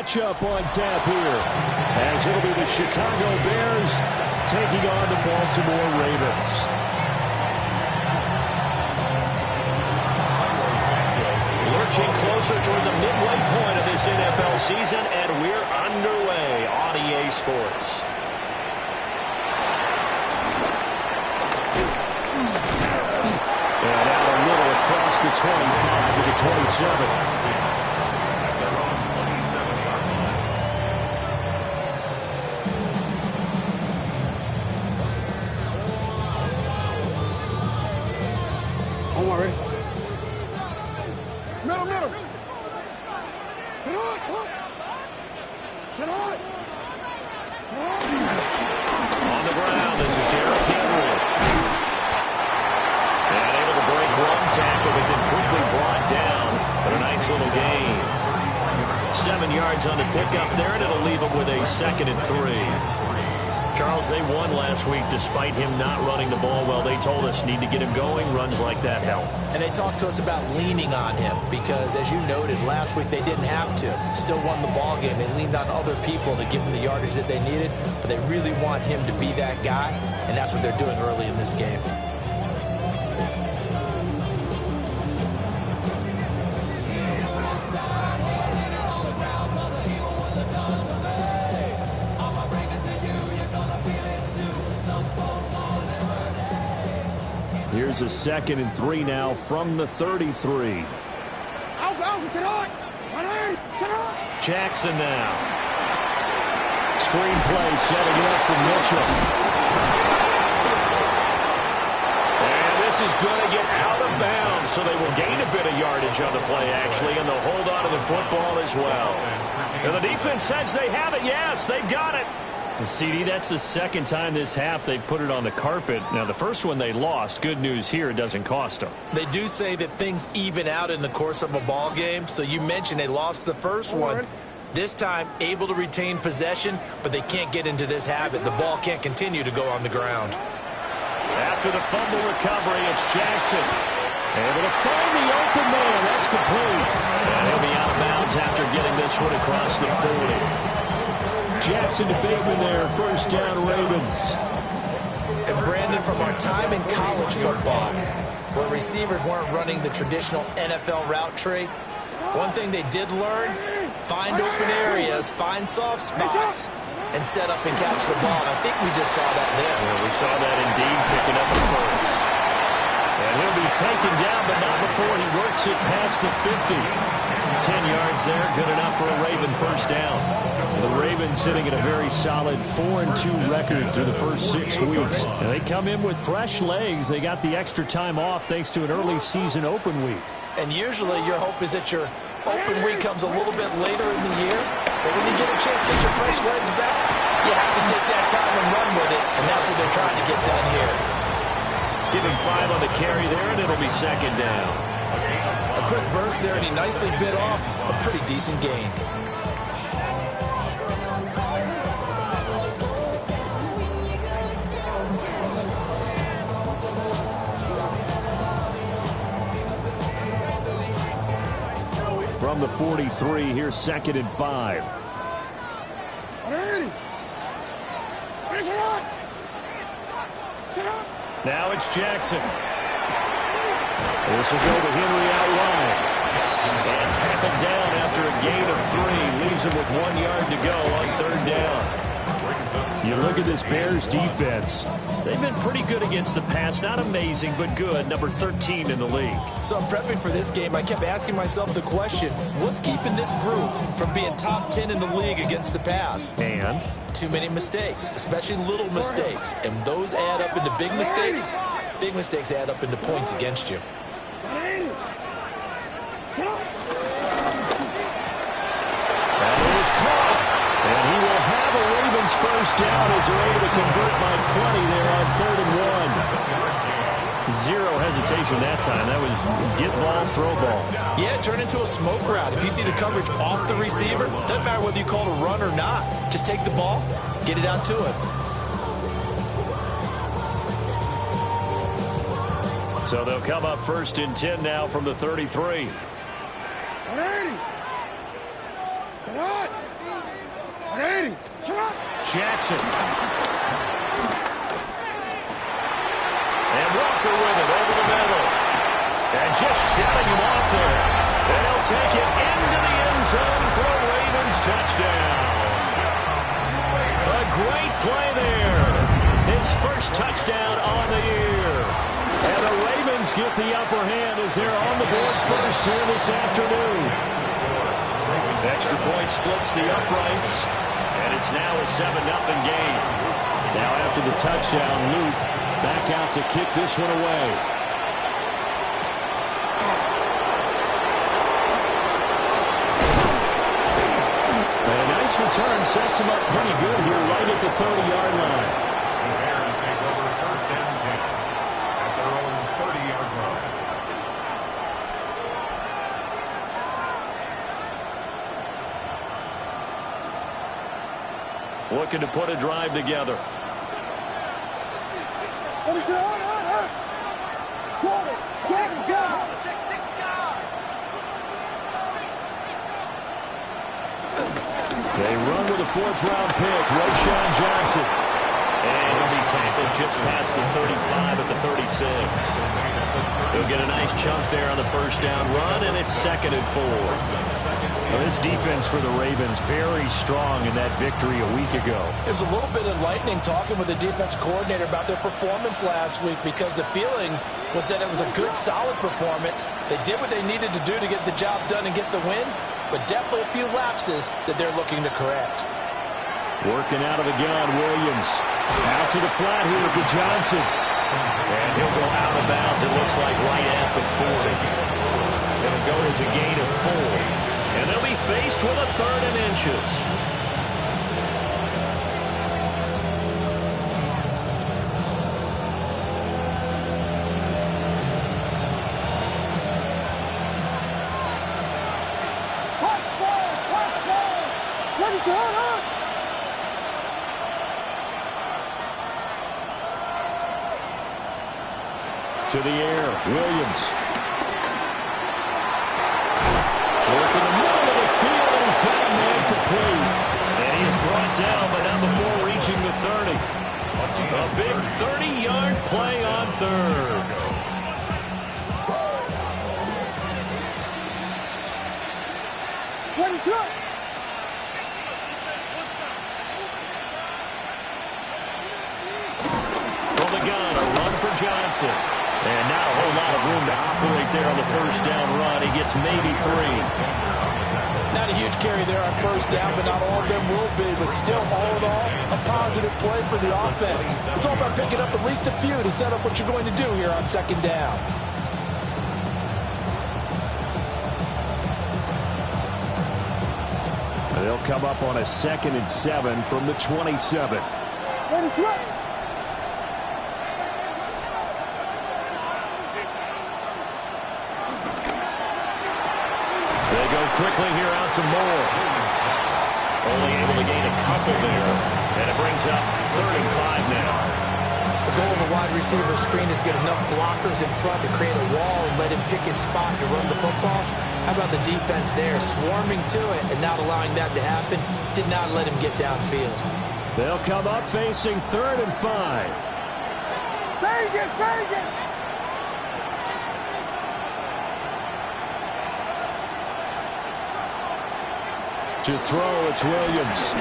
matchup on tap here, as it'll be the Chicago Bears taking on the Baltimore Ravens. Lurching closer toward the midway point of this NFL season, and we're underway on EA Sports. And out a little across the 25 to the 27. On the ground, this is Derrick Henry. And able to break one tackle, but then quickly brought down. But a nice little gain. 7 yards on the pickup there, and it'll leave them with a 2nd and 3. Charles, they won last week despite him not running the ball well. They told us need to get him going. Runs like that help. And they talked to us about leaning on him because, as you noted, last week they didn't have to. Still won the ball game. They leaned on other people to give them the yardage that they needed, but they really want him to be that guy, and that's what they're doing early in this game. Here's a 2nd and 3 now from the 33. Jackson now. Screenplay setting it up for Mitchell. And this is going to get out of bounds, so they will gain a bit of yardage on the play, actually, and they'll hold on to the football as well. And the defense says they have it. Yes, they've got it. And CD, that's the 2nd time this half they've put it on the carpet. Now, the first one they lost. Good news here, it doesn't cost them. They do say that things even out in the course of a ball game. So you mentioned they lost the first one. This time, able to retain possession, but they can't get into this habit. The ball can't continue to go on the ground. After the fumble recovery, it's Jackson. Able to find the open man. That's complete. And he'll be out of bounds after getting this one across the 40. Jackson to Bateman there. First down, Ravens. And Brandon, from our time in college football, where receivers weren't running the traditional NFL route tree, one thing they did learn, find open areas, find soft spots, and set up and catch the ball. And I think we just saw that there. Yeah, we saw that indeed, picking up the first. And he'll be taken down, but not before he works it past the 50. 10 yards there, good enough for a Raven first down. The Ravens sitting at a very solid 4-2 record through the first 6 weeks. And they come in with fresh legs. They got the extra time off thanks to an early season open week. And usually your hope is that your open week comes a little bit later in the year. But when you get a chance to get your fresh legs back, you have to take that time and run with it. And that's what they're trying to get done here. Give him 5 on the carry there, and it'll be 2nd down. A quick burst there, and he nicely bit off a pretty decent gain. From the 43, here's 2nd and 5. Now it's Jackson. This will go to Henry out wide. And tackled down after a gain of 3. Leaves him with 1 yard to go on 3rd down. You look at this Bears defense. They've been pretty good against the pass. Not amazing, but good. Number 13 in the league. So prepping for this game, I kept asking myself the question, what's keeping this group from being top 10 in the league against the pass? And too many mistakes, especially little mistakes. And those add up into big mistakes. Big mistakes add up into points against you. that is caught. And he will have a Ravens first down as they're able to convert by 20 there on 3rd and 1. Zero hesitation that time. That was get ball, throw ball. Yeah, turn into a smoke route. If you see the coverage off the receiver, doesn't matter whether you call it a run or not. Just take the ball, get it out to him. So they'll come up 1st and 10 now from the 33. Jackson. And Walker with it over the middle. And just shutting him off there. And he'll take it into the end zone for a Ravens touchdown. A great play there. His first touchdown on the year. And the Ravens get the upper hand as they're on the board first here this afternoon. Extra point splits the uprights. And it's now a 7-0 game. Now after the touchdown, Luke back out to kick this one away. And a nice return sets him up pretty good here right at the 30-yard line. The Bears take over first and 10 at their own 30-yard line. Looking to put a drive together. They run with a fourth-round pick, Roshan Johnson. And he'll be tackled just past the 35 at the 36. He'll get a nice chunk there on the first down run, and it's 2nd and 4. Well, this defense for the Ravens very strong in that victory a week ago. It was a little bit enlightening talking with the defense coordinator about their performance last week because the feeling was that it was a good, solid performance. They did what they needed to do to get the job done and get the win, but definitely a few lapses that they're looking to correct. Working out of the gun, Williams. Out to the flat here for Johnson. And he'll go out of bounds, it looks like right at the 40. It'll go as a gain of 4. And they'll be faced with a 3rd and inches. To the air, Williams. Working the middle of the field, and he's got a man complete. And he is brought down, but not before reaching the 30. A big 30-yard play on 3rd. What is up? From the gun, a run for Johnson. And not a whole lot of room to operate there on the first down run. He gets maybe 3. Not a huge carry there on first down, but not all of them will be. But still, all in all, a positive play for the offense. It's all about picking up at least a few to set up what you're going to do here on 2nd down. And they'll come up on a 2nd and 7 from the 27. What is up? They go quickly here out to Moore. Only able to gain a couple there. And it brings up 3rd and 5 now. The goal of a wide receiver screen is get enough blockers in front to create a wall and let him pick his spot to run the football. How about the defense there, swarming to it and not allowing that to happen? Did not let him get downfield. They'll come up facing 3rd and 5. Vegas, Vegas! To throw, it's Williams.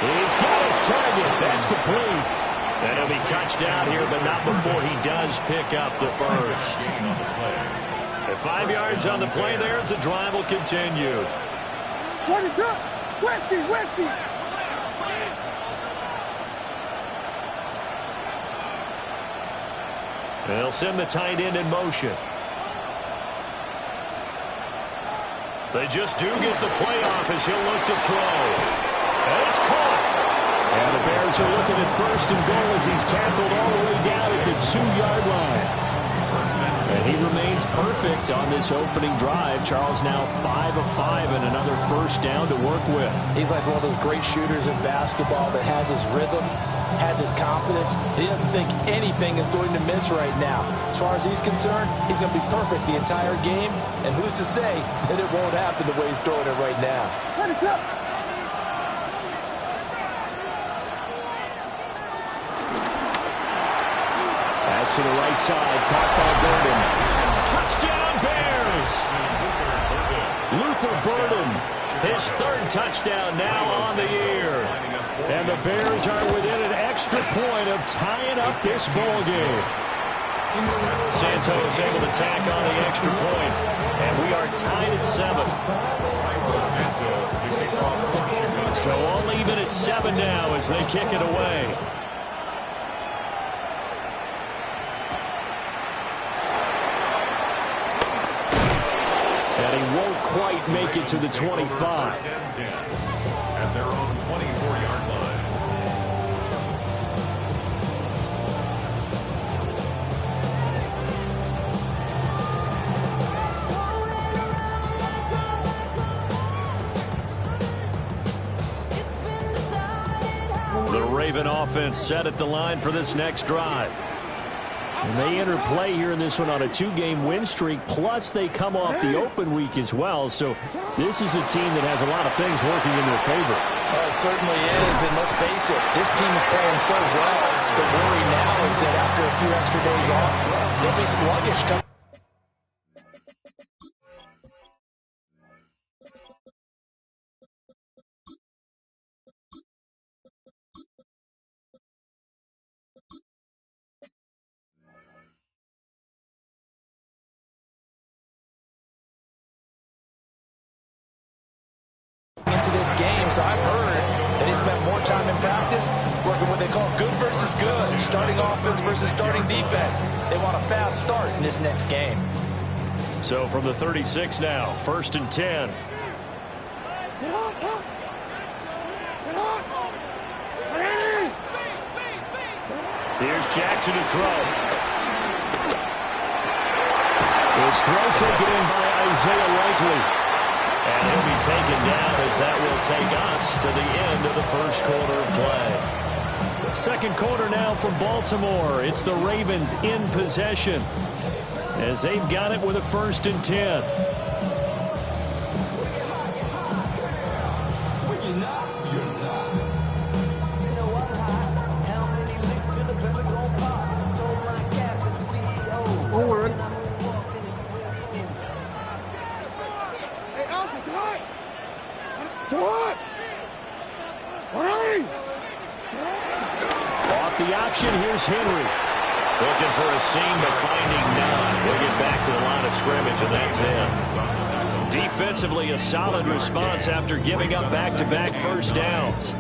He's got his target. That's complete. And he'll be touched down here, but not before he does pick up the first. At 5 yards on the play there, it's a drive will continue. What is up? Westy, Westy! They'll send the tight end in motion. They just do get the play off as he'll look to throw. And it's caught. And the Bears are looking at 1st and goal as he's tackled all the way down at the 2-yard line. And he remains perfect on this opening drive. Charles now 5 of 5 and another first down to work with. He's like one of those great shooters in basketball that has his rhythm, has his confidence. He doesn't think anything is going to miss right now. As far as he's concerned, he's going to be perfect the entire game. And who's to say that it won't happen the way he's throwing it right now? What is up? to the right side. Caught by Burden. Touchdown, Bears! Luther Burden, his third touchdown now on the year. And the Bears are within an extra point of tying up this ball game. Santos able to tack on the extra point, and we are tied at 7. So all even at 7 now as they kick it away. And he won't quite make it to the 25. At their own 24-yard line. The Raven offense set at the line for this next drive. And they enter play here in this one on a 2-game win streak, plus they come off the open week as well. So this is a team that has a lot of things working in their favor. It certainly is, and let's face it, this team is playing so well. The worry now is that after a few extra days off, they'll be sluggish coming. Into this game, so I've heard that he spent more time in practice working what they call good versus good, starting offense versus starting defense. They want a fast start in this next game. So from the 36 now, 1st and 10. Here's Jackson to throw. His throw taken in by Isaiah Likely. And he'll be taken down as that will take us to the end of the first quarter of play. Second quarter now from Baltimore. It's the Ravens in possession as they've got it with a 1st and 10. Off the option, here's Henry. Looking for a seam, but finding none. We'll get back to the line of scrimmage, and that's it. Defensively, a solid response after giving up back-to-back first downs.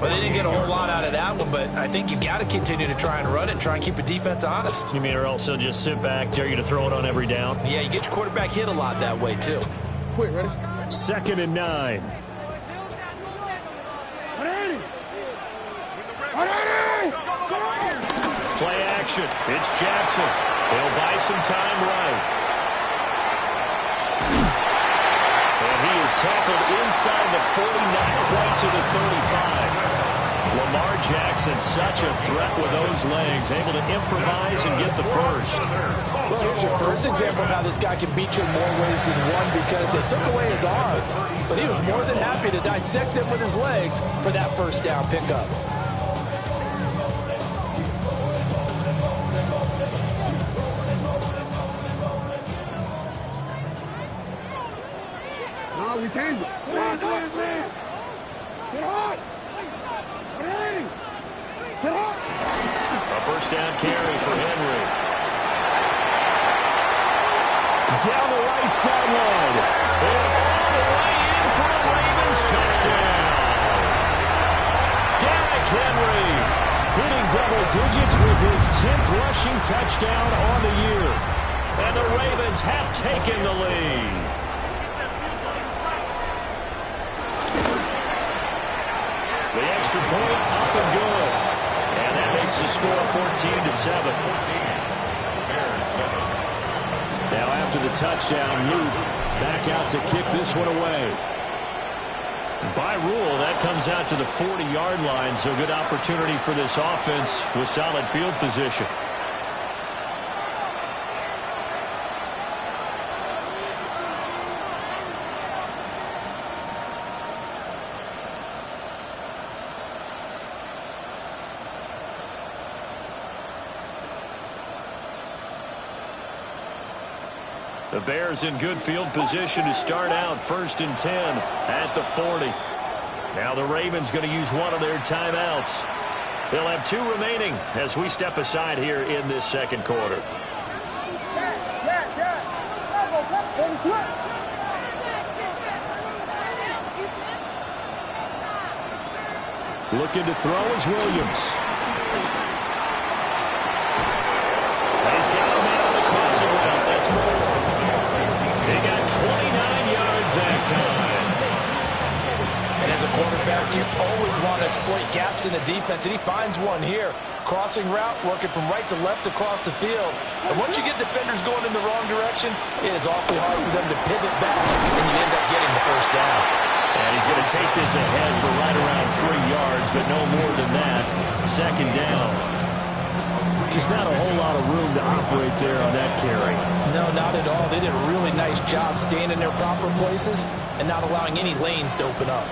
Well, they didn't get a whole lot out of that one, but I think you've got to continue to try and run it and try and keep the defense honest. You mean or else they'll just sit back, dare you to throw it on every down? Yeah, you get your quarterback hit a lot that way, too. Quick, ready? 2nd and 9. Play action. It's Jackson. He'll buy some time right. And he is tackled inside the 40, not quite to the 35. Lamar Jackson, such a threat with those legs, able to improvise and get the first. Well, here's your first example of how this guy can beat you in more ways than one because they took away his arm. But he was more than happy to dissect them with his legs for that first down pickup. We changed it. Get on, man. Get on. Get on. A first down carry for Henry. Down the right sideline. And all the way in for a Ravens touchdown. Derrick Henry Hitting double digits with his 10th rushing touchdown on the year. And the Ravens have taken the lead. The extra point up and good. And that makes the score 14-7. Now after the touchdown, Luke back out to kick this one away. By rule, that comes out to the 40-yard line, so good opportunity for this offense with solid field position. The Bears in good field position to start out 1st and 10 at the 40. Now the Ravens going to use one of their timeouts. They'll have 2 remaining as we step aside here in this second quarter. Looking to throw is Williams. He's got him out on the crossing route. That's more. He got 29 yards that time. And as a quarterback, you always want to exploit gaps in the defense, and he finds one here. Crossing route, working from right to left across the field. And once you get defenders going in the wrong direction, it is awfully hard for them to pivot back, and you end up getting the first down. And he's going to take this ahead for right around 3 yards, but no more than that. 2nd down. Just not a whole lot of room to operate there on that carry. No, not at all. They did a really nice job staying in their proper places and not allowing any lanes to open up.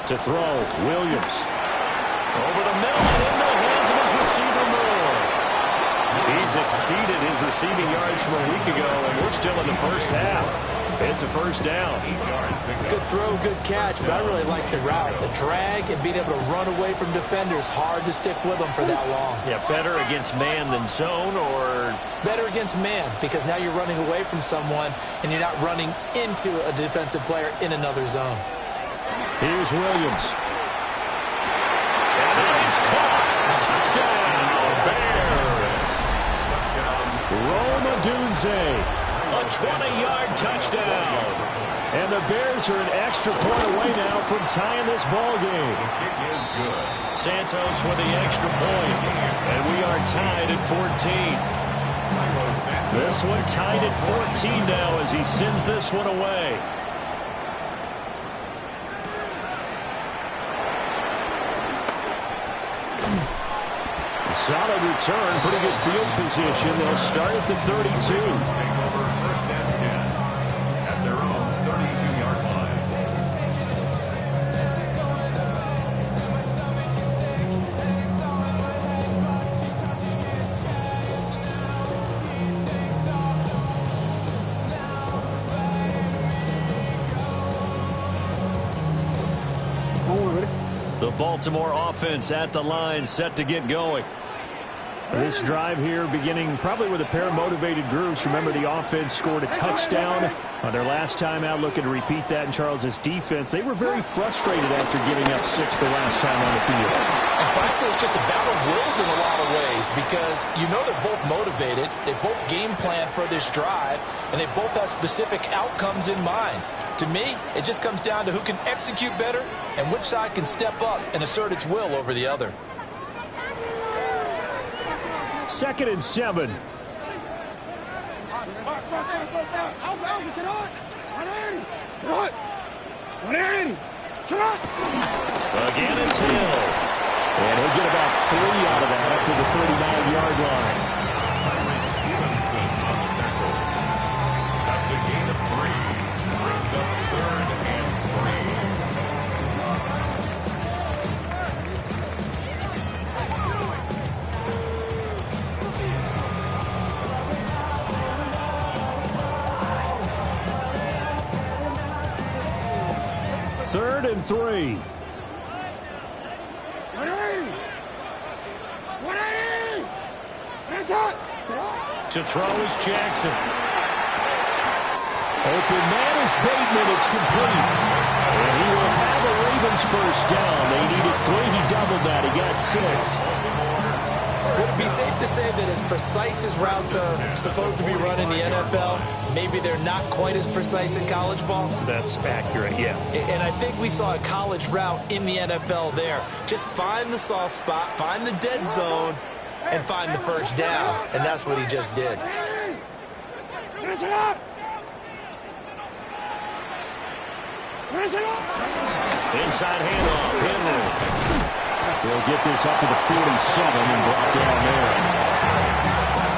To throw, Williams. Over the middle and into the hands of his receiver Moore. He's exceeded his receiving yards from a week ago, and we're still in the first half. It's a first down. Good throw, good catch, but I really like the route. The drag and being able to run away from defenders, hard to stick with them for that long. Yeah, better against man than zone, or? Better against man, because now you're running away from someone and you're not running into a defensive player in another zone. Here's Williams. And he's caught. Touchdown, Bears. Rome Odunze. A 20-yard touchdown. And the Bears are an extra point away now from tying this ball game. The kick is good. Santos with the extra point. And we are tied at 14. This one tied at 14 now as he sends this one away. Solid return, pretty good field position. They'll start at the 32. Take over 1st and 10 at their own 32-yard line. The Baltimore offense at the line, set to get going. This drive here beginning probably with a pair of motivated groups. Remember, the offense scored a touchdown on their last time out, looking to repeat that in Charles's defense. They were very frustrated after giving up 6 the last time on the field. And frankly, it's just a battle of wills in a lot of ways because you know they're both motivated, they both game plan for this drive, and they both have specific outcomes in mind. To me, it just comes down to who can execute better and which side can step up and assert its will over the other. 2nd and 7. Again, it's Hill. And he'll get about 3 out of that up to the 39-yard line. Stevenson on the tackle. That's a gain of 3. Brings up 3rd and 3. Third and 3. To throw is Jackson. Open man is Bateman. It's complete. And he will have a Ravens first down. They needed 3. He doubled that. He got 6. Would it be safe to say that as precise as routes are supposed to be run in the NFL, maybe they're not quite as precise in college ball? That's accurate, yeah. And I think we saw a college route in the NFL there. Just find the soft spot, find the dead zone, and find the first down. And that's what he just did. Inside handoff. Henry. They'll get this up to the 47 and brought down there.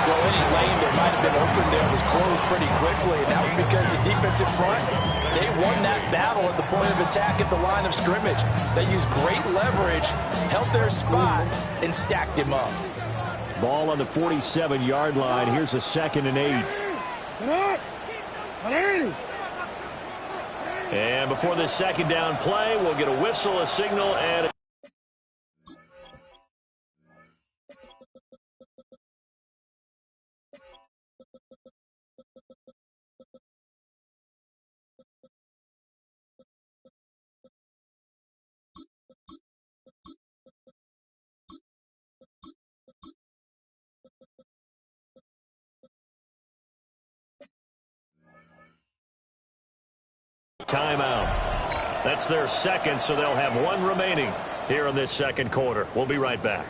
Well, any lane that might have been open there was closed pretty quickly, and that was because the defensive front, they won that battle at the point of attack at the line of scrimmage. They used great leverage, held their spot, and stacked him up. Ball on the 47-yard line. Here's a 2nd and 8. And before this second down play, we'll get a whistle, a signal, and timeout. That's their second, so they'll have one remaining here in this second quarter. We'll be right back.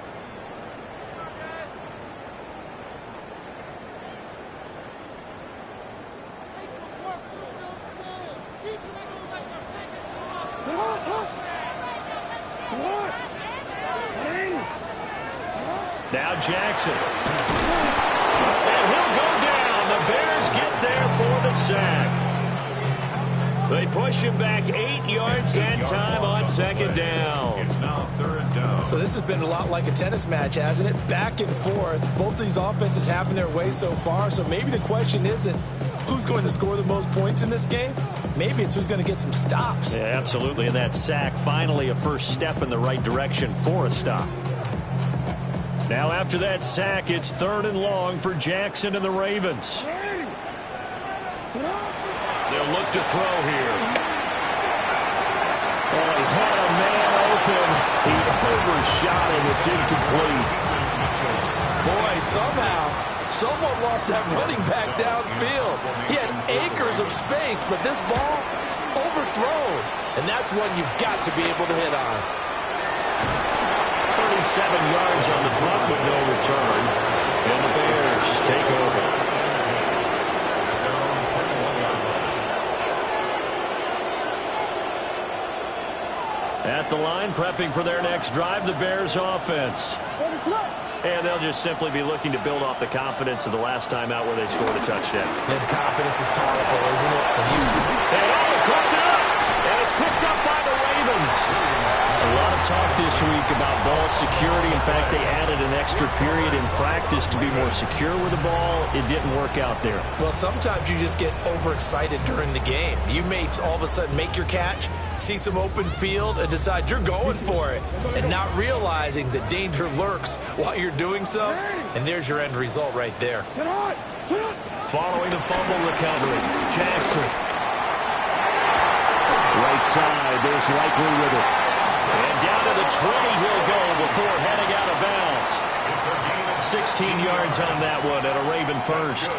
Now Jackson. And he'll go down. The Bears get there for the sack. They push him back 8 yards and time on second down. It's now 3rd down. So this has been a lot like a tennis match, hasn't it? Back and forth. Both of these offenses having their way so far. So maybe the question isn't who's going to score the most points in this game. Maybe it's who's going to get some stops. Yeah, absolutely. And that sack, finally a first step in the right direction for a stop. Now after that sack, it's 3rd and long for Jackson and the Ravens. They'll look to throw here. Oh, he had a man open. He overshot him. It's incomplete. Boy, somehow, someone lost that running back downfield. He had acres of space, but this ball overthrown. And that's one you've got to be able to hit on. 37 yards on the punt with no return. And the Bears take over. At the line, prepping for their next drive, the Bears offense. And they'll just simply be looking to build off the confidence of the last time out where they scored a touchdown. And confidence is powerful, isn't it? When you see Cooked it up, and it's picked up by the Ravens. A lot of talk this week about ball security. In fact, they added an extra period in practice to be more secure with the ball. It didn't work out there. Well, sometimes you just get overexcited during the game. You may all of a sudden make your catch, see some open field, and decide you're going for it, and not realizing the danger lurks while you're doing so. And there's your end result right there. Following the fumble recovery, Jackson. Right side, there's Likely with it. And down to the 20 he'll go before heading out of bounds. 16 yards on that one and a Raven first.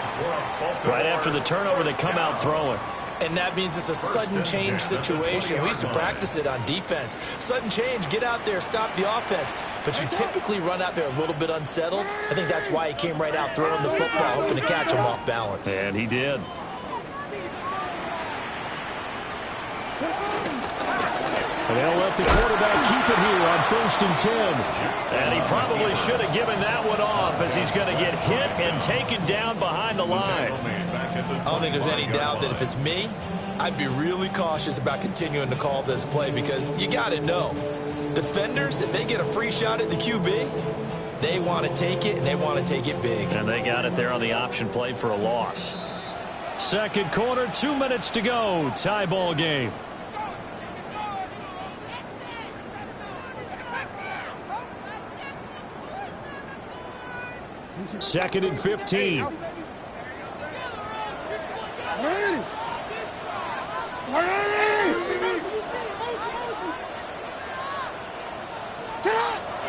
Right after the turnover, they come out throwing. And that means it's a sudden change situation. We used to practice it on defense. Sudden change, get out there, stop the offense. But you typically run out there a little bit unsettled. I think that's why he came right out throwing the football, hoping to catch him off balance. And he did. And they'll let the quarterback keep it here on 1st and 10. And he probably should have given that one off as he's going to get hit and taken down behind the line. I don't think there's any doubt that if it's me, I'd be really cautious about continuing to call this play because you got to know, defenders, if they get a free shot at the QB, they want to take it, and they want to take it big. And they got it there on the option play for a loss. Second quarter, 2 minutes to go. Tie ball game. Second and 15.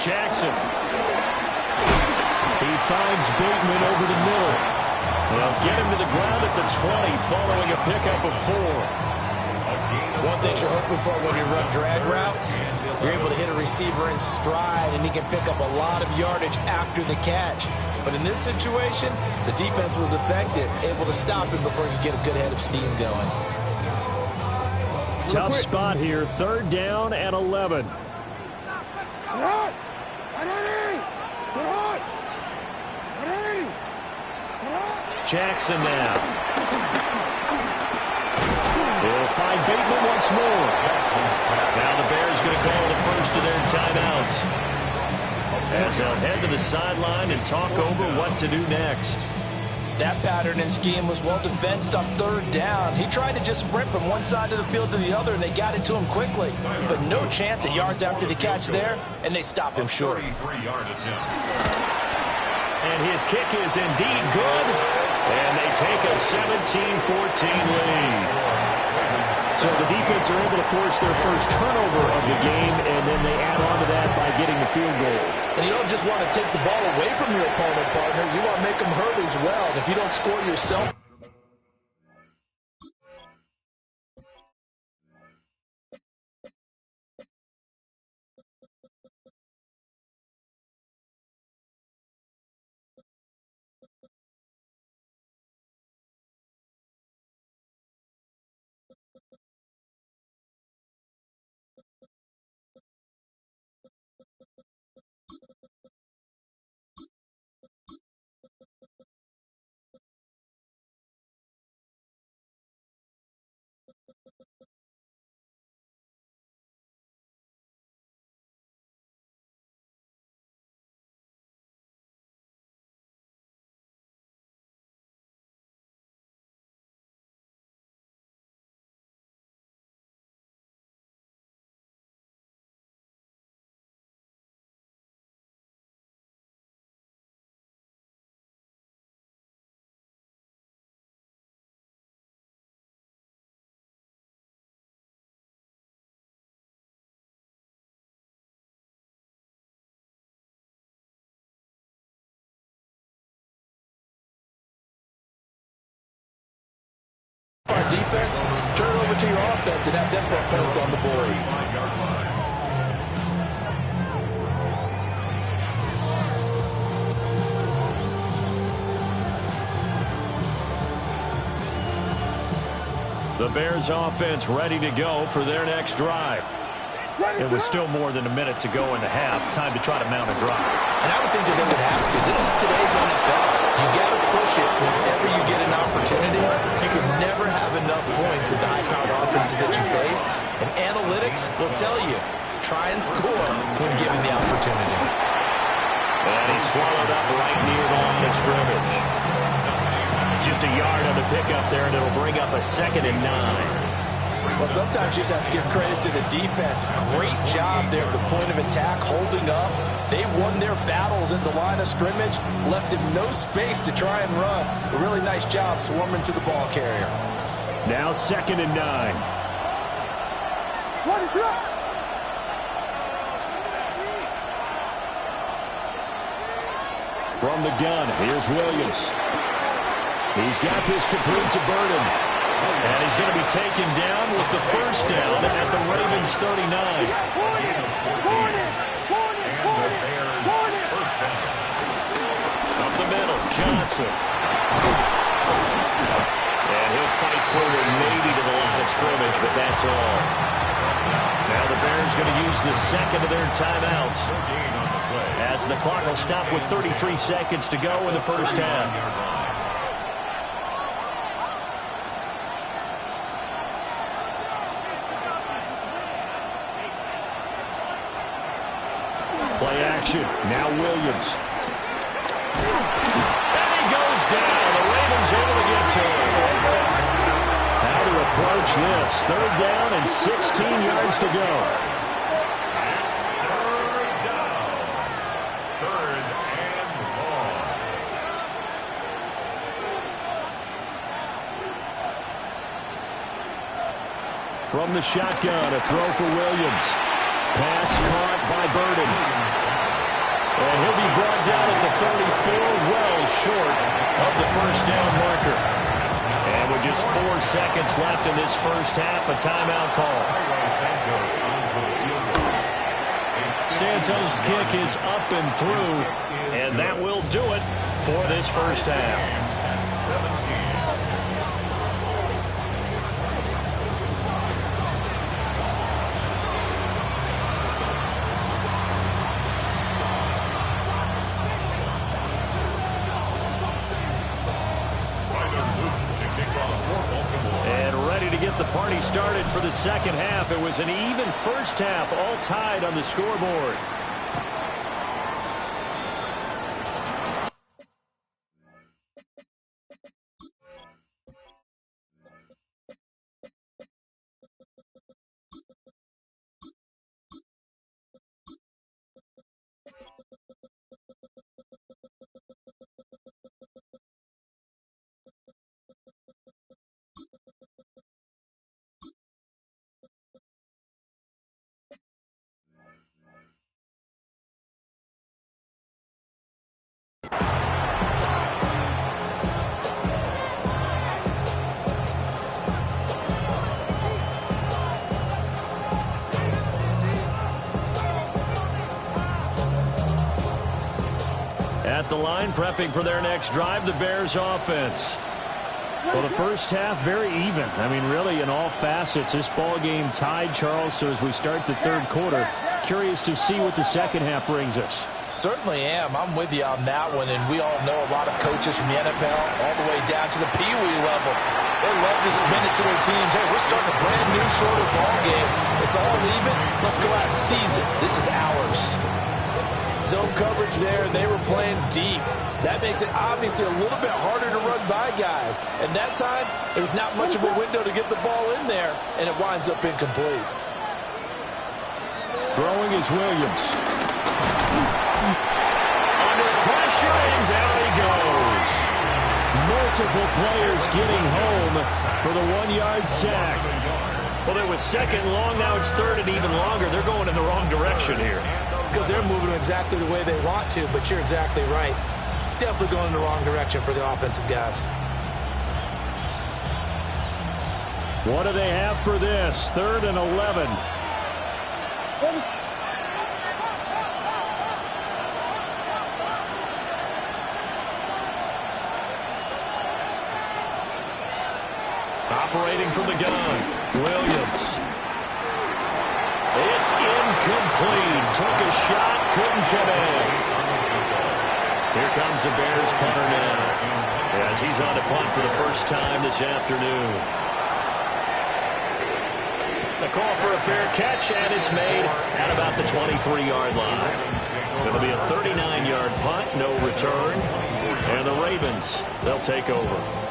Jackson. He finds Bateman over the middle. They'll get him to the ground at the 20 following a pickup of 4. One thing you're hoping for when you run drag routes, you're able to hit a receiver in stride, and he can pick up a lot of yardage after the catch. But in this situation, the defense was effective, able to stop him before he could get a good head of steam going. Tough spot here. 3rd down and 11. Jackson now. He'll find Bateman once more. Now the Bears going to call the first of their timeouts, as they'll head to the sideline and talk over what to do next. That pattern and scheme was well defensed on third down. He tried to just sprint from one side of the field to the other, and they got it to him quickly. But no chance at yards after the catch there, and they stopped him short. 33-yard attempt. And his kick is indeed good. And they take a 17-14 lead. So the defense are able to force their first turnover of the game, and then they add on to that by getting the field goal. And you don't just want to take the ball away from your opponent, partner. You want to make them hurt as well. And if you don't score yourself, our defense, turn it over to your offense and have them put points on the board. The Bears offense ready to go for their next drive. It was still more than a minute to go in the half. Time to try to mount a drive. And I would think that they would have to. This is today's NFL. You got to push it whenever you get an opportunity. You can never have enough points with the high-powered offenses that you face. And analytics will tell you, try and score when given the opportunity. And he swallowed up right near the line of scrimmage. Just a yard on the pickup there, and it'll bring up a 2nd and 9. Well, sometimes you just have to give credit to the defense. Great job there at the point of attack, holding up. They won their battles at the line of scrimmage, left him no space to try and run. A really nice job swarming to the ball carrier. Now 2nd and 9. What is up? From the gun, here's Williams. He's got this complete to Burden. And he's going to be taken down with the first down at the Ravens 39. Up the middle, Johnson. And he'll fight forward maybe to the line of scrimmage, but that's all. Now the Bears going to use the second of their timeouts, as the clock will stop with 33 seconds to go in the first half. Play action. Now Williams. And he goes down. The Ravens able to get to him. How to approach this. 3rd down and 16 yards to go. It's 3rd down. 3rd and long. From the shotgun, a throw for Williams. Pass caught by Burden. And he'll be brought down at the 34, well short of the first down marker. And with just 4 seconds left in this first half, a timeout call. Santos' kick is up and through, and that will do it for this first half. started for the second half. It was an even first half, all tied on the scoreboard. At the line, prepping for their next drive, the Bears offense. Well, the first half, very even. I mean, really, in all facets, this ball game tied, Charles. So as we start the third quarter, curious to see what the second half brings us. Certainly am. I'm with you on that one, and we all know a lot of coaches from the NFL all the way down to the Pee Wee level. They love to spin it to their teams. Hey, we're starting a brand new, shorter ball game. It's all even. Let's go out and seize it. This is ours. Zone coverage there, and they were playing deep. That makes it obviously a little bit harder to run by guys. And that time, it was not much of a window to get the ball in there, and it winds up incomplete. Throwing is Williams. Under pressure, and down he goes. Multiple players getting home for the 1-yard sack. Well, it was second and long. Now it's third and even longer. They're going in the wrong direction here. Because they're moving exactly the way they want to, but you're exactly right. Definitely going in the wrong direction for the offensive guys. What do they have for this? 3rd and 11. Operating from the gun, Williams. It's incomplete. Took a shot, couldn't connect. Here comes the Bears punter now, as he's on to punt for the first time this afternoon. The call for a fair catch, and it's made at about the 23-yard line. It'll be a 39-yard punt, no return. And the Ravens, they'll take over.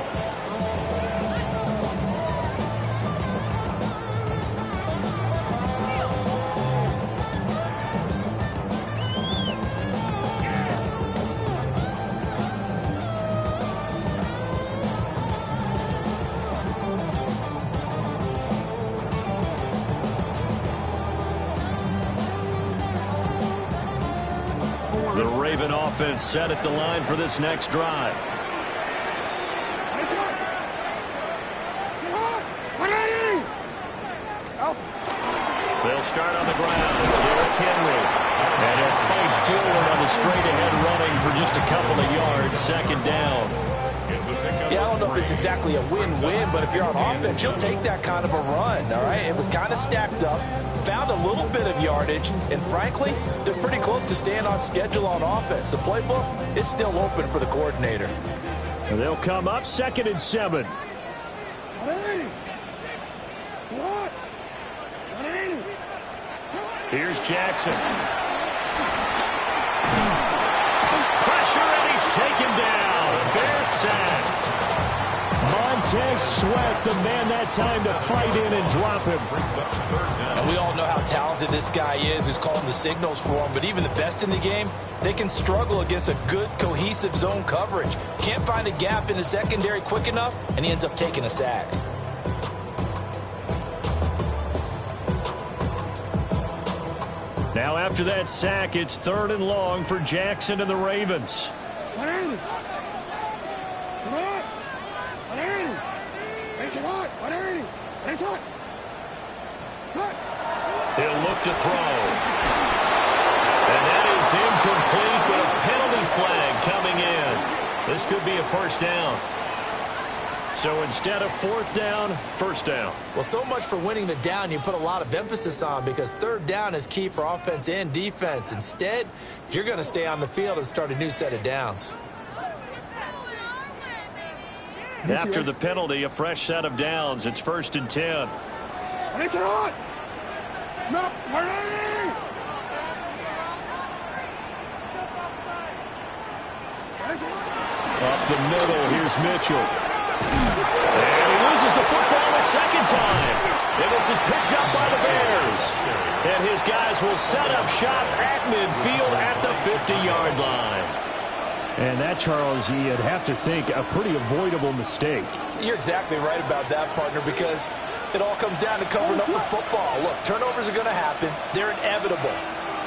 The Raven offense set at the line for this next drive. They'll start on the ground. It's Derrick Henry. And he'll fight forward on the straight-ahead running for just a couple of yards. Second down. Yeah, I don't know if it's exactly a win-win, but if you're on offense, you'll take that kind of a run, all right? It was kind of stacked up, found a little bit of yardage, and frankly, they're pretty close to staying on schedule on offense. The playbook is still open for the coordinator. And they'll come up 2nd and 7. Here's Jackson. Pressure, and he's taken down. A Bear sack. Montez Sweat, the man that time to fight in and drop him. And we all know how talented this guy is, who's calling the signals for him. But even the best in the game, they can struggle against a good, cohesive zone coverage. Can't find a gap in the secondary quick enough, and he ends up taking a sack. Now after that sack, it's 3rd and long for Jackson and the Ravens. He'll look to throw. And that is incomplete, but a penalty flag coming in. This could be a first down. So instead of 4th down, 1st down. Well, so much for winning the down you put a lot of emphasis on, because 3rd down is key for offense and defense. Instead, you're going to stay on the field and start a new set of downs. After the penalty, a fresh set of downs. It's 1st and 10. Finish it on! No, ready! Up the middle, here's Mitchell. And he loses the football a second time. And this is picked up by the Bears. And his guys will set up shop at midfield at the 50-yard line. And that, Charles, you'd have to think a pretty avoidable mistake. You're exactly right about that, partner, because it all comes down to covering up the football. Look, turnovers are going to happen. They're inevitable.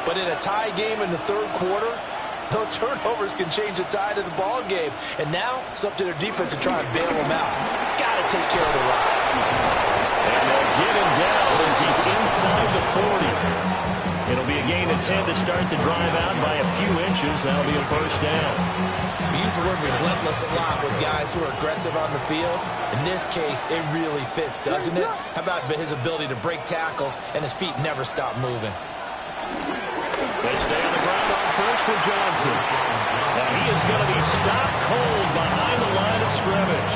But in a tie game in the third quarter, those turnovers can change the tide of the ball game. And now it's up to their defense to try and bail them out. Got to take care of the rock. And they'll get him down as he's inside the 40. It'll be a gain of 10 to start the drive out by a few inches. That'll be a first down. We use the word relentless a lot with guys who are aggressive on the field. In this case, it really fits, doesn't it? How about his ability to break tackles and his feet never stop moving? They stay on the ground on first for Johnson. And he is going to be stopped cold behind the line of scrimmage.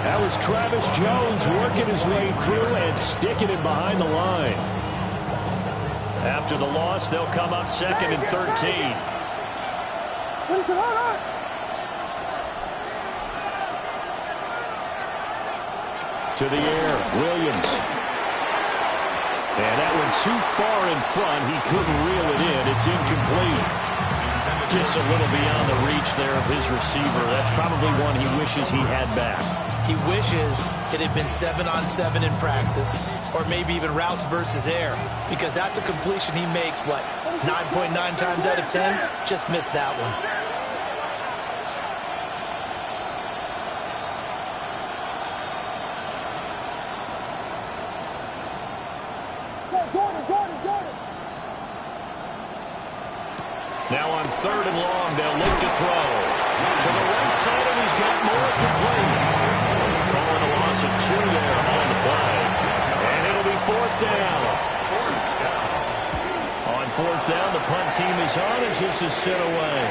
That was Travis Jones working his way through and sticking it behind the line. After the loss, they'll come up second and 13. To the air, Williams. And that one too far in front. He couldn't reel it in. It's incomplete. Just a little beyond the reach there of his receiver. That's probably one he wishes he had back. He wishes it had been 7-on-7 in practice, or maybe even routes versus air, because that's a completion he makes, what, 9.9 times out of 10? Just missed that one. Jordan. Now on third and long, they'll look to throw. To the right side, and he's got more complete. Calling a loss of 2 there on the play. And it'll be fourth down. On fourth down, the punt team is on as this is sent away.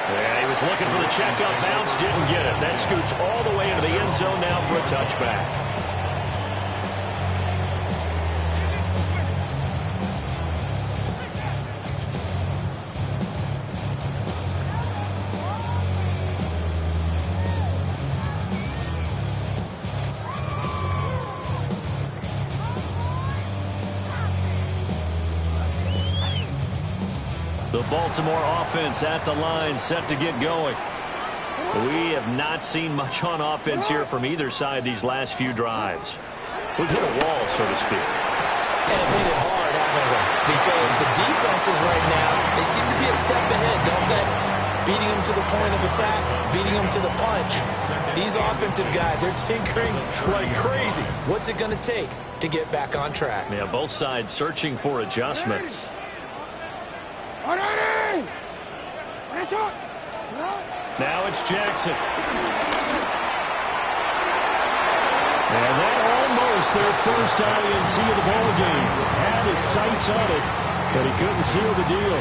Yeah, he was looking for the checkup bounce, didn't get it. That scoots all the way into the end zone now for a touchback. The Baltimore offense at the line, set to get going. We have not seen much on offense here from either side these last few drives. We've hit a wall, so to speak. And hit it hard, haven't we? Because the defenses right now, they seem to be a step ahead, don't they? Beating them to the point of attack, beating them to the punch. These offensive guys, they're tinkering like crazy. What's it going to take to get back on track? Yeah, both sides searching for adjustments. Now it's Jackson. And that almost their first INT of the ball game. Had his sights on it, but he couldn't seal the deal.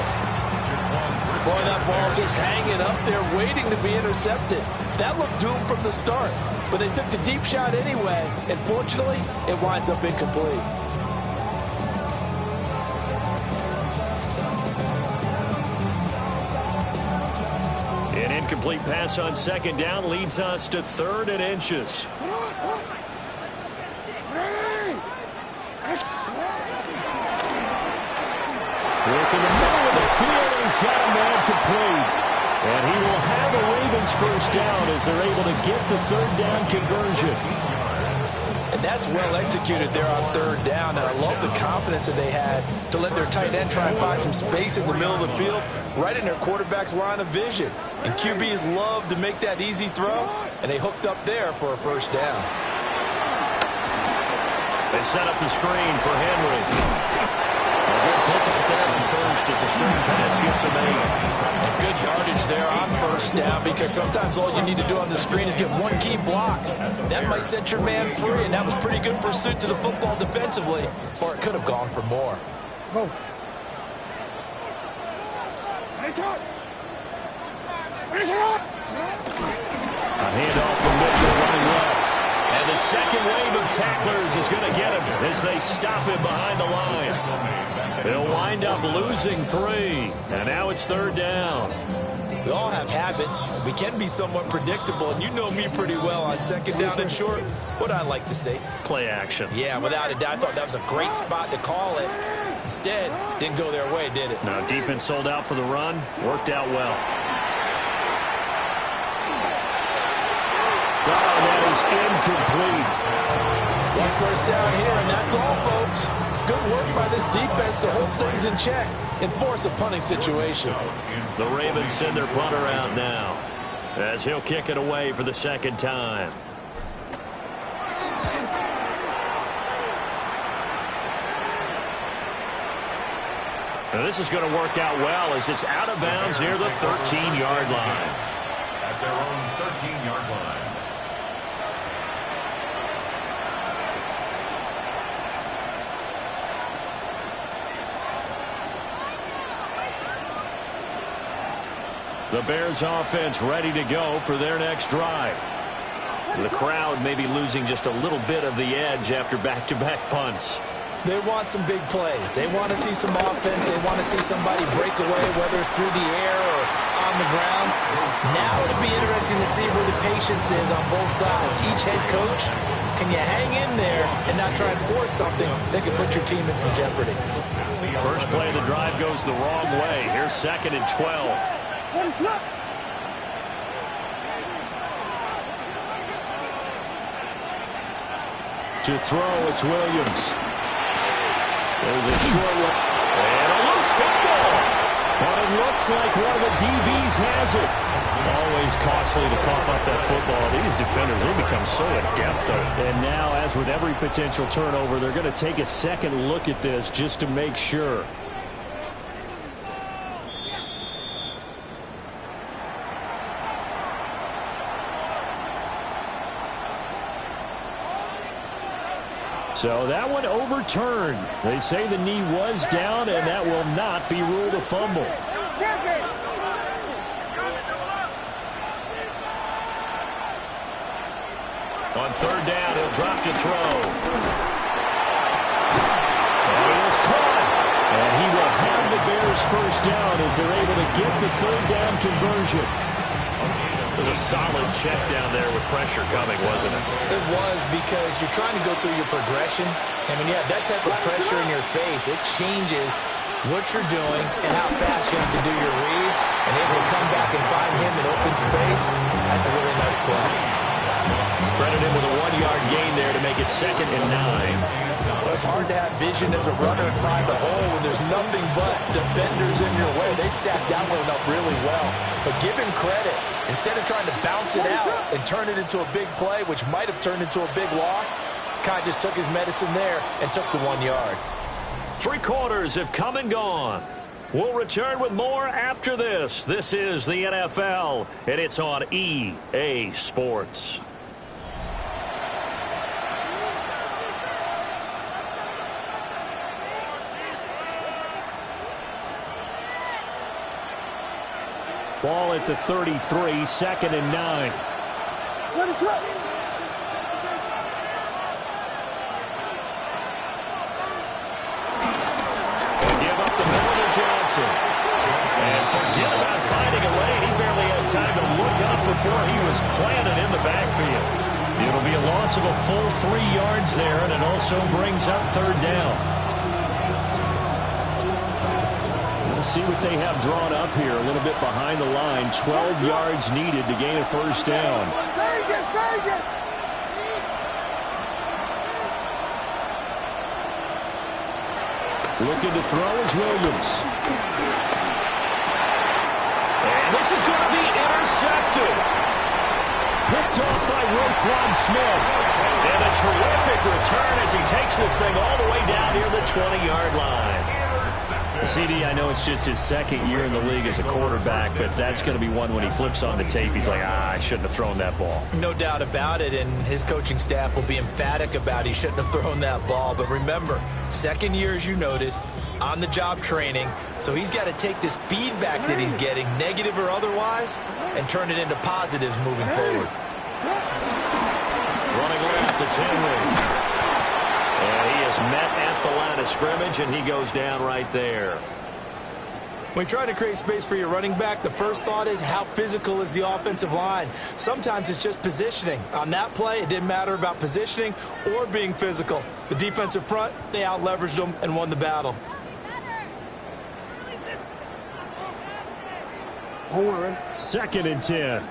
Boy, that ball's just hanging up there waiting to be intercepted. That looked doomed from the start, but they took the deep shot anyway, and fortunately, it winds up incomplete. An incomplete pass on second down leads us to third and inches. Work in the middle of the field, he's got a man complete. And he will have a Ravens first down as they're able to get the third down conversion. And that's well executed there on third down. And I love the confidence that they had to let their tight end try and find some space in the middle of the field, right in their quarterback's line of vision. And QBs love to make that easy throw, and they hooked up there for a first down. They set up the screen for Henry. A good pick up there on first as a screen pass gets a man. Good yardage there on first down, because sometimes all you need to do on the screen is get one key block. That might set your man free, and that was pretty good pursuit to the football defensively, or it could have gone for more. Go. A handoff from Mitchell running left. And the second wave of tacklers is going to get him as they stop him behind the line. He'll wind up losing 3, and now it's 3rd down. We all have habits. We can be somewhat predictable, and you know me pretty well on 2nd down and short. What I like to say? Play action. Yeah, without a doubt. I thought that was a great spot to call it. Instead, didn't go their way, did it? No, defense sold out for the run. Worked out well. Oh, that is incomplete. 1 first down here, and that's all, folks. Good work by this defense to hold things in check and force a punting situation. The Ravens send their punter out now as he'll kick it away for the 2nd time. Now this is going to work out well as it's out of bounds near the 13-yard line. At their own 13-yard line. The Bears offense ready to go for their next drive. The crowd may be losing just a little bit of the edge after back-to-back punts. They want some big plays. They want to see some offense. They want to see somebody break away, whether it's through the air or on the ground. Now it'll be interesting to see where the patience is on both sides. Each head coach, can you hang in there and not try and force something that could put your team in some jeopardy? First play of the drive goes the wrong way. Here's 2nd and 12. To throw, it's Williams. There's a short one. And a loose football. But it looks like one of the DBs has it. Always costly to cough up that football. These defenders, they become so adept. And now, as with every potential turnover, they're going to take a second look at this just to make sure. So that one overturned. They say the knee was down, and that will not be ruled a fumble. On 3rd down, he'll drop to throw. And he is caught. And he will have the Bears first down as they're able to get the 3rd down conversion. It was a solid check down there with pressure coming, wasn't it? It was, because you're trying to go through your progression. And when you have that type of pressure in your face, it changes what you're doing and how fast you have to do your reads. And able to come back and find him in open space, that's a really nice play. Credit him with a 1-yard gain there to make it 2nd and 9. Well, it's hard to have vision as a runner and find the hole when there's nothing but defenders in your way. They stacked that one up really well. But give him credit. Instead of trying to bounce it out and turn it into a big play, which might have turned into a big loss, Kai just took his medicine there and took the 1 yard. 3 quarters have come and gone. We'll return with more after this. This is the NFL, and it's on EA Sports. Ball at the 33, 2nd and 9. Let it drop. Give up the middle to Johnson. And forget about finding a lane. He barely had time to look up before he was planted in the backfield. It'll be a loss of a full 3 yards there, and it also brings up 3rd down. See what they have drawn up here, a little bit behind the line. 12 yards needed to gain a first down. Looking to throw is Williams. And this is going to be intercepted. Picked off by Roquan Smith. And a terrific return as he takes this thing all the way down near the 20-yard line. CD, I know it's just his 2nd year in the league as a quarterback, but that's going to be one when he flips on the tape, he's like, I shouldn't have thrown that ball. No doubt about it, and his coaching staff will be emphatic about he shouldn't have thrown that ball. But remember, 2nd year, as you noted, on-the-job training, so he's got to take this feedback that he's getting, negative or otherwise, and turn it into positives moving forward. Running left, it's Henry. And he is met at the line of scrimmage, and he goes down right there. When trying to create space for your running back, the first thought is how physical is the offensive line. Sometimes it's just positioning. On that play, it didn't matter about positioning or being physical. The defensive front, they out-leveraged them and won the battle. Second and 10.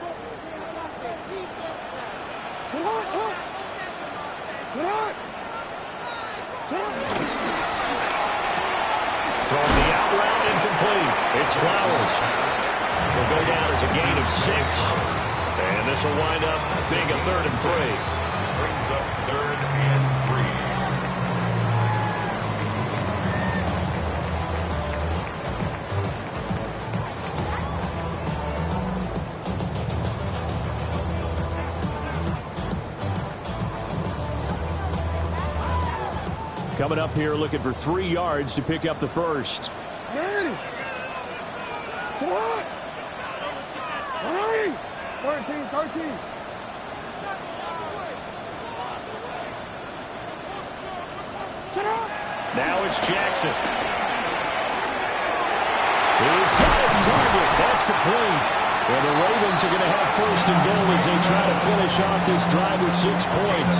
Throwing the out route, incomplete. It's Flowers. Will go down as a gain of 6. And this will wind up being a 3rd and 3. Brings up 3rd and 3. Coming up here looking for 3 yards to pick up the first. Ready. Come on. 13. Shut up. Now it's Jackson. He's got his target. That's complete. And the Ravens are going to have first and goal as they try to finish off this drive with 6 points.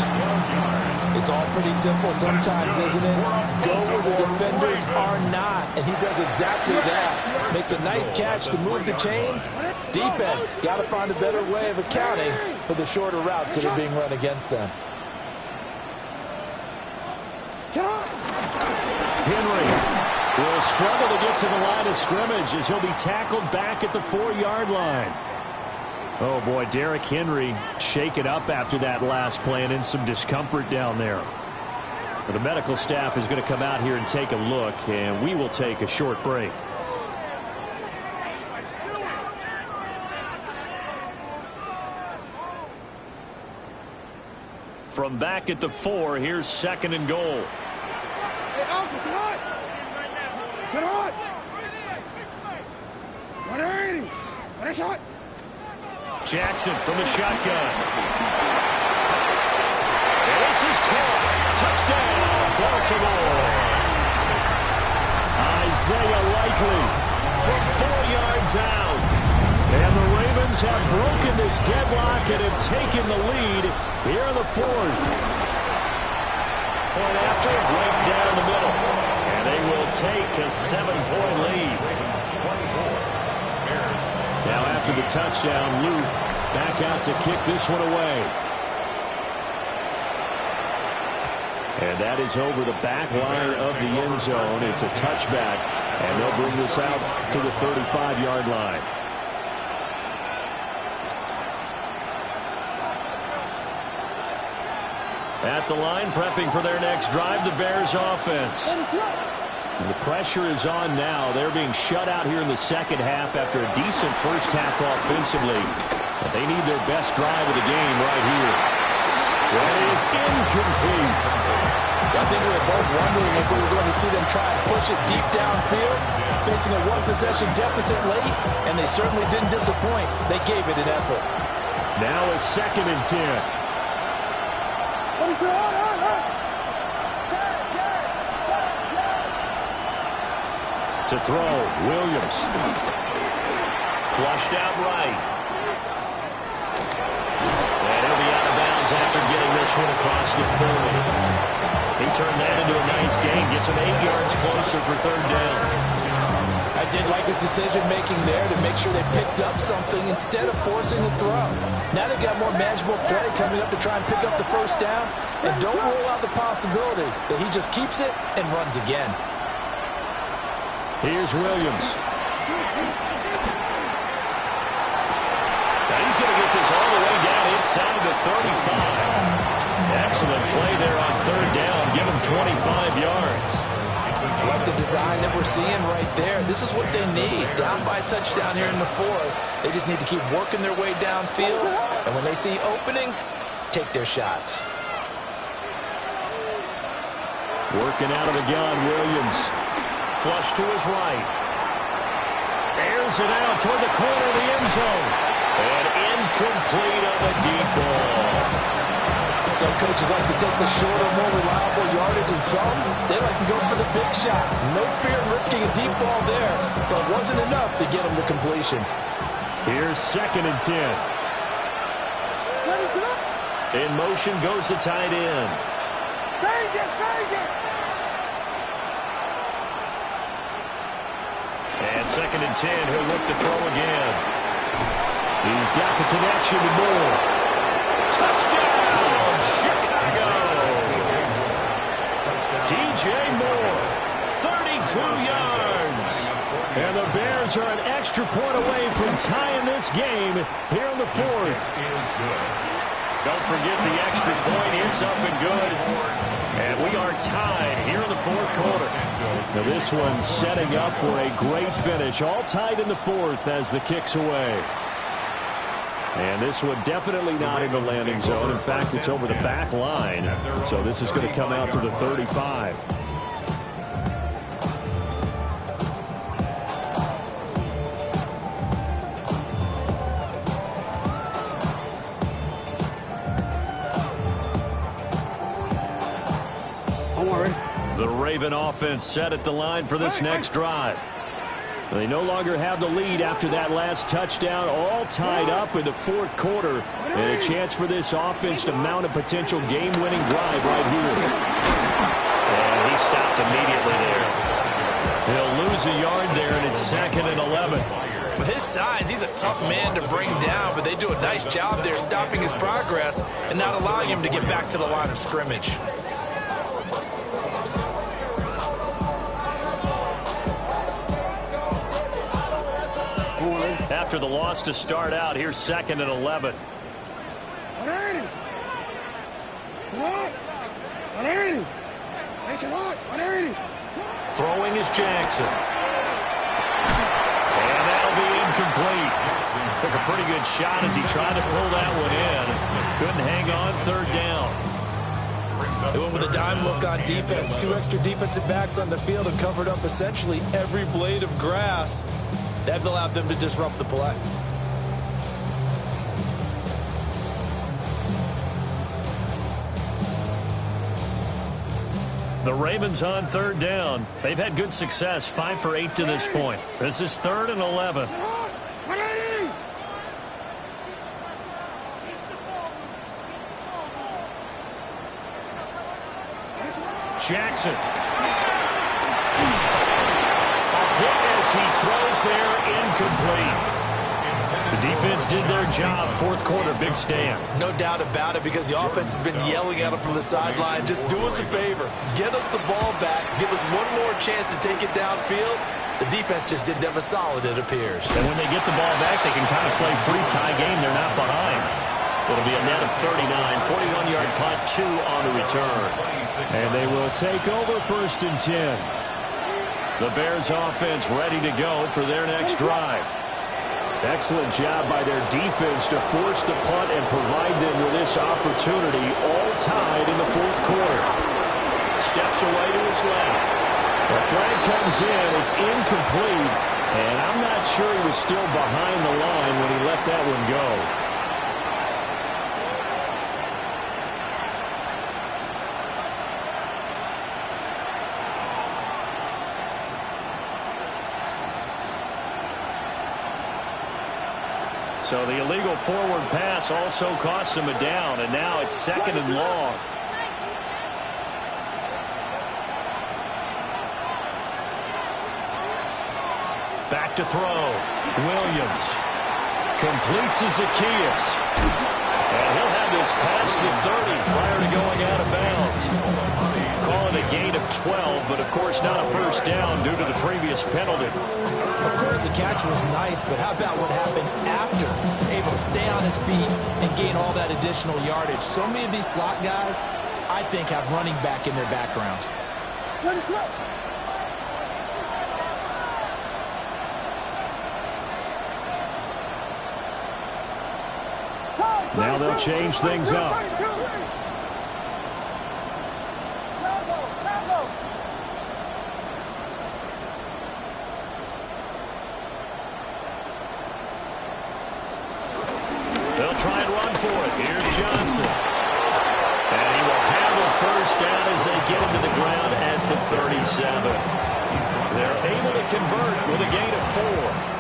It's all pretty simple sometimes, isn't it? Go where the defenders are not, and he does exactly that. Makes a nice catch to move the chains. Defense, got to find a better way of accounting for the shorter routes that are being run against them. Henry will struggle to get to the line of scrimmage as he'll be tackled back at the 4-yard line. Oh, boy, Derrick Henry shaken up after that last play and in some discomfort down there. The medical staff is going to come out here and take a look, and we will take a short break. From back at the 4, here's 2nd and goal. Hey, Alpha, sit on. Sit on. 180. What a shot. Jackson from the shotgun. And this is caught. Touchdown, Baltimore. Isaiah Likely from 4 yards out. And the Ravens have broken this deadlock and have taken the lead here in the 4th. Point after, right down the middle. And they will take a 7-point lead. Now after the touchdown, Luke back out to kick this one away. And that is over the back line of the end zone. It's a touchback, and they'll bring this out to the 35-yard line. At the line, prepping for their next drive, the Bears offense. The pressure is on now. They're being shut out here in the second half after a decent first half offensively. But they need their best drive of the game right here. That is incomplete. I think we were both wondering if we were going to see them try and push it deep downfield, facing a 1-possession deficit late, and they certainly didn't disappoint. They gave it an effort. Now a 2nd and 10. To throw, Williams. Flushed out right. And he'll be out of bounds after getting this one across the 40. He turned that into a nice gain. Gets him 8 yards closer for 3rd down. I did like his decision-making there to make sure they picked up something instead of forcing the throw. Now they've got more manageable play coming up to try and pick up the first down. And don't rule out the possibility that he just keeps it and runs again. Here's Williams. Now he's going to get this all the way down inside the 35. Excellent play there on 3rd down. Give him 25 yards. I like the design that we're seeing right there. This is what they need. Down by a touchdown here in the 4th. They just need to keep working their way downfield. And when they see openings, take their shots. Working out of the gun, Williams. Flush to his right. Airs it out toward the corner of the end zone. And incomplete on the deep ball. Some coaches like to take the shorter, more reliable yardage, and some, they like to go for the big shot. No fear in risking a deep ball there, but wasn't enough to get him to completion. Here's 2nd and 10. In motion goes the tight end. And 2nd and 10, he'll look to throw again. He's got the connection to Moore. Touchdown, Chicago! DJ Moore, 32 yards. And the Bears are an extra point away from tying this game here in the 4th. Don't forget the extra point. It's up and good. And we are tied here in the 4th quarter. So this one setting up for a great finish. All tied in the 4th as the kick's away. And this one definitely not in the landing zone. In fact, it's over the back line. So this is going to come out to the 35. The Raven offense set at the line for this next drive. They no longer have the lead after that last touchdown, all tied up in the 4th quarter, and a chance for this offense to mount a potential game-winning drive right here. And he stopped immediately there. He'll lose a yard there, and it's 2nd and 11. With his size, he's a tough man to bring down, but they do a nice job there stopping his progress and not allowing him to get back to the line of scrimmage. After the loss to start out, here's 2nd and 11. Throwing is Jackson. And that'll be incomplete. Took a pretty good shot as he tried to pull that one in. Couldn't hang on 3rd down. They went with a dime look on defense. 2 extra defensive backs on the field and covered up essentially every blade of grass. That allowed them to disrupt the play. The Ravens on 3rd down. They've had good success, 5 for 8 to this point. This is 3rd and 11. Jackson. He throws there, incomplete. The defense did their job. 4th quarter, big stand. No doubt about it, because the offense has been yelling at him from the sideline. Just do us a favor. Get us the ball back. Give us one more chance to take it downfield. The defense just did them a solid, it appears. And when they get the ball back, they can kind of play free tie game. They're not behind. It'll be a net of 39. 41-yard punt, 2 on the return. And they will take over 1st and 10. The Bears offense ready to go for their next drive. Excellent job by their defense to force the punt and provide them with this opportunity, all tied in the 4th quarter. Steps away to his left. The flag comes in, it's incomplete, and I'm not sure he was still behind the line when he let that one go. So the illegal forward pass also costs him a down, and now it's 2nd and long. Back to throw. Williams completes to Zacchaeus. And he'll have this past the 30 prior to going out of bounds. Call it a gain of 12, but of course not a 1st down due to the previous penalty. Of course, the catch was nice, but how about what happened after? Able to stay on his feet and gain all that additional yardage. So many of these slot guys, I think, have running back in their background. Now they'll change things up. They'll try and run for it. Here's Johnson. And he will have a first down as they get him to the ground at the 37. They're able to convert with a gain of 4.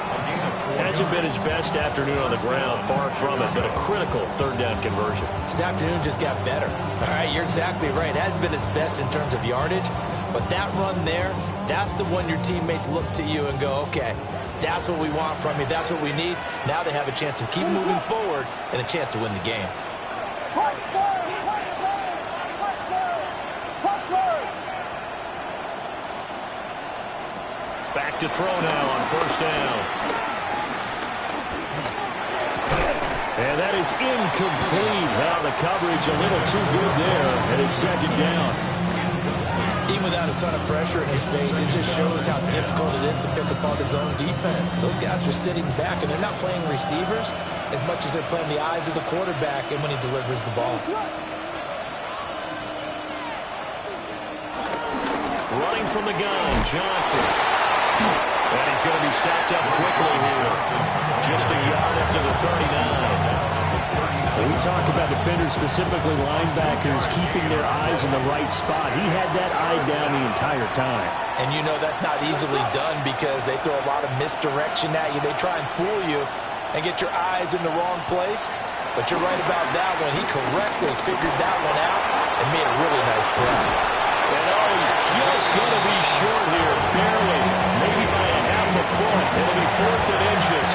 Hasn't been his best afternoon on the ground, far from it, but a critical third down conversion. This afternoon just got better. All right, you're exactly right. Hasn't been his best in terms of yardage, but that run there, that's the one your teammates look to you and go, okay, that's what we want from you. That's what we need. Now they have a chance to keep moving forward and a chance to win the game. Back to throw now on first down. And that is incomplete. Well, the coverage a little too good there, and it's second down. Even without a ton of pressure in his face, it just shows how difficult it is to pick apart his own defense. Those guys are sitting back, and they're not playing receivers as much as they're playing the eyes of the quarterback and when he delivers the ball. Running from the gun, Johnson. And he's going to be stopped up quickly here. Just a yard up to the 39. When we talk about defenders, specifically linebackers, keeping their eyes in the right spot, he had that eye down the entire time. And you know that's not easily done because they throw a lot of misdirection at you. They try and fool you and get your eyes in the wrong place. But you're right about that one. He correctly figured that one out and made a really nice play. And he's just going to be short here, barely, maybe by a half a foot. It'll be 4th and inches.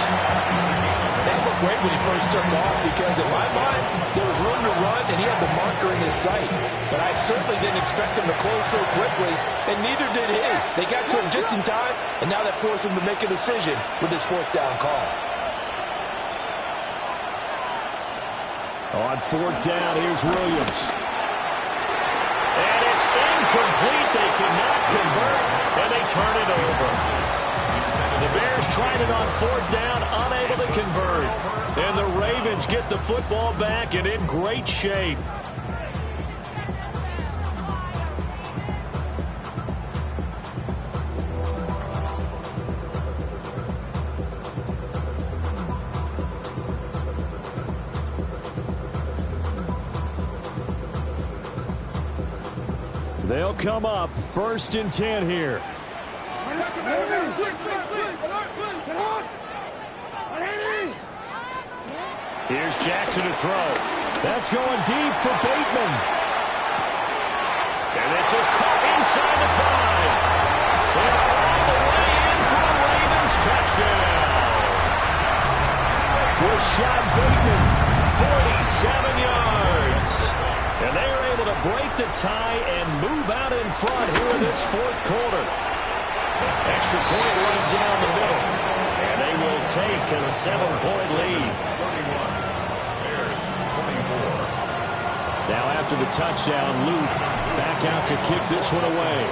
That looked great when he first took off because in my mind, there was room to run and he had the marker in his sight. But I certainly didn't expect him to close so quickly, and neither did he. They got to him just in time, and now that forced him to make a decision with his 4th down call. On 4th down, here's Williams. And it's incomplete. They cannot convert, and they turn it over. The Bears tried it on 4th down, unable to convert. And the Ravens get the football back and in great shape. They'll come up 1st and 10 here. Here's Jackson to throw. That's going deep for Bateman. And this is caught inside the 5. And all the way in for the Ravens touchdown. Rashad Bateman, 47 yards. And they are able to break the tie and move out in front here in this 4th quarter. Extra point running down the middle. And they will take a 7-point lead. now after the touchdown, Luke back out to kick this one away.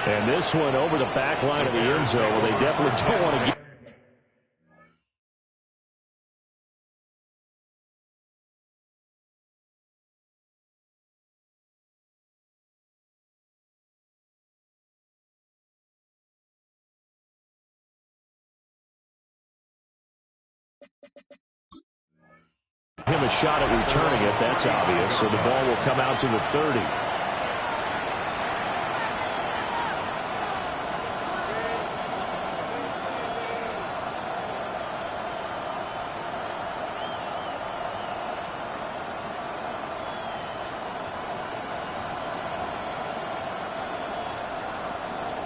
And this one over the back line of the end zone. Well, they definitely don't want to get. Him a shot at returning it, that's obvious. So the ball will come out to the 30.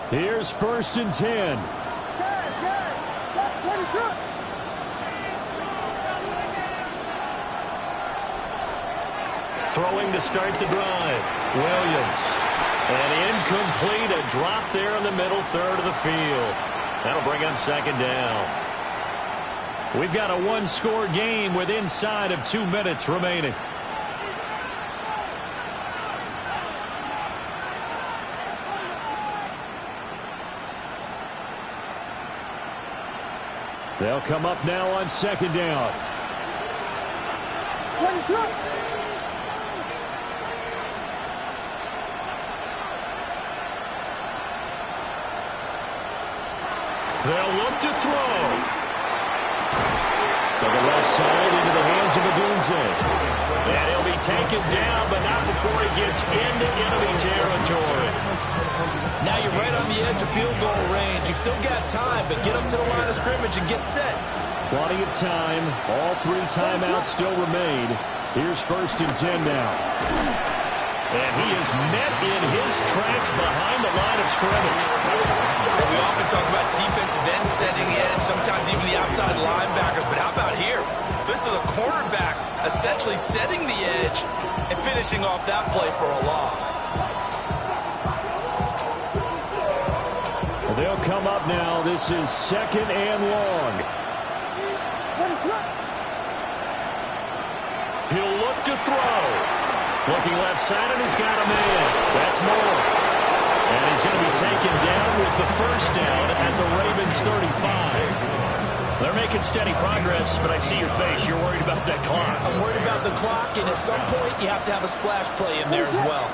Here's 1st and 10. Throwing to start the drive. Williams. And incomplete. A drop there in the middle third of the field. That'll bring up 2nd down. We've got a one-score game with inside of 2 minutes remaining. They'll come up now on 2nd down. They'll look to throw. To the left side into the hands of Mmga. And he'll be taken down, but not before he gets into enemy territory. Now you're right on the edge of field goal range. You've still got time, but get up to the line of scrimmage and get set. Plenty of time. All 3 timeouts still remain. Here's 1st and 10 now. And he is met in his tracks behind the line of scrimmage. And we often talk about defensive ends setting the edge, sometimes even the outside linebackers. But how about here? This is a cornerback essentially setting the edge and finishing off that play for a loss. Well, they'll come up now. This is 2nd and long. He'll look to throw. Looking left side, and he's got a man. That's Moore. And he's going to be taken down with the 1st down at the Ravens 35. They're making steady progress, but I see your face. You're worried about that clock. I'm worried about the clock, and at some point, you have to have a splash play in there as well.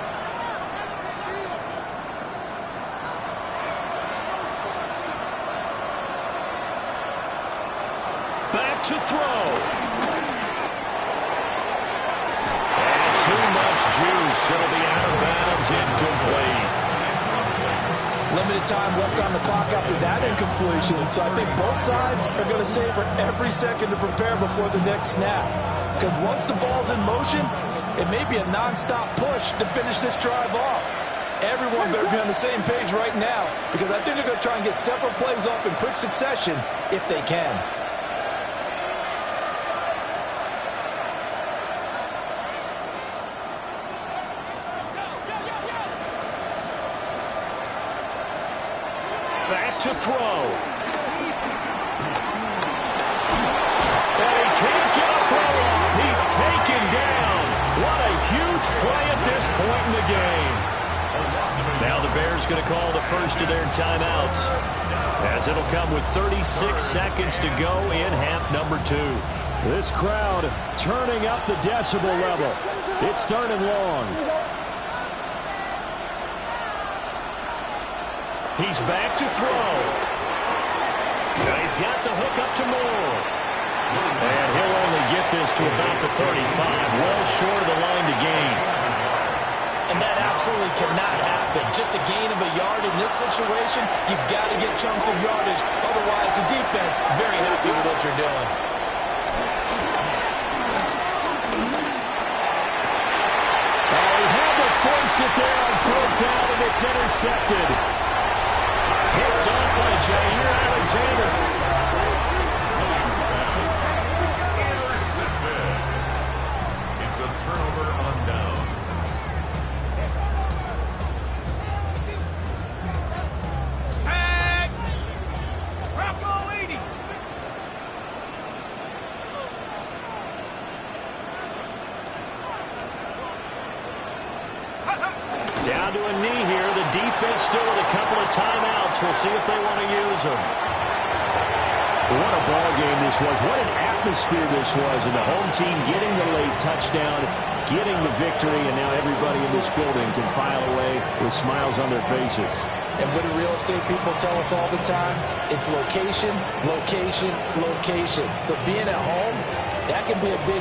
Back to throw. Too much juice. It'll be out of bounds, incomplete. Limited time left on the clock after that incompletion. So I think both sides are going to savor every second to prepare before the next snap. Because once the ball's in motion, it may be a nonstop push to finish this drive off. Everyone better be on the same page right now, because I think they're going to try and get several plays off in quick succession if they can. To throw. And he can't get a throw off. He's taken down. What a huge play at this point in the game. Now the Bears going to call the first of their timeouts, as it'll come with 36 seconds to go in half number 2. This crowd turning up the decibel level. It's 3rd and long. He's back to throw. Now he's got the hook up to Moore. And he'll only get this to about the 35, well short of the line to gain. And that absolutely cannot happen. Just a gain of a yard in this situation, you've got to get chunks of yardage. Otherwise, the defense very happy with what you're doing. He had to force it there on 4th down, and it's intercepted. Picked up by Jair Alexander. It's a turnover on downs. Tag! Bravo 80! Down to a knee here. The defense still with a couple of timeouts. We'll see if they want to use them. What a ball game this was. What an atmosphere this was. And the home team getting the late touchdown, getting the victory, and now everybody in this building can file away with smiles on their faces. And what do real estate people tell us all the time? It's location, location, location. So being at home, that can be a big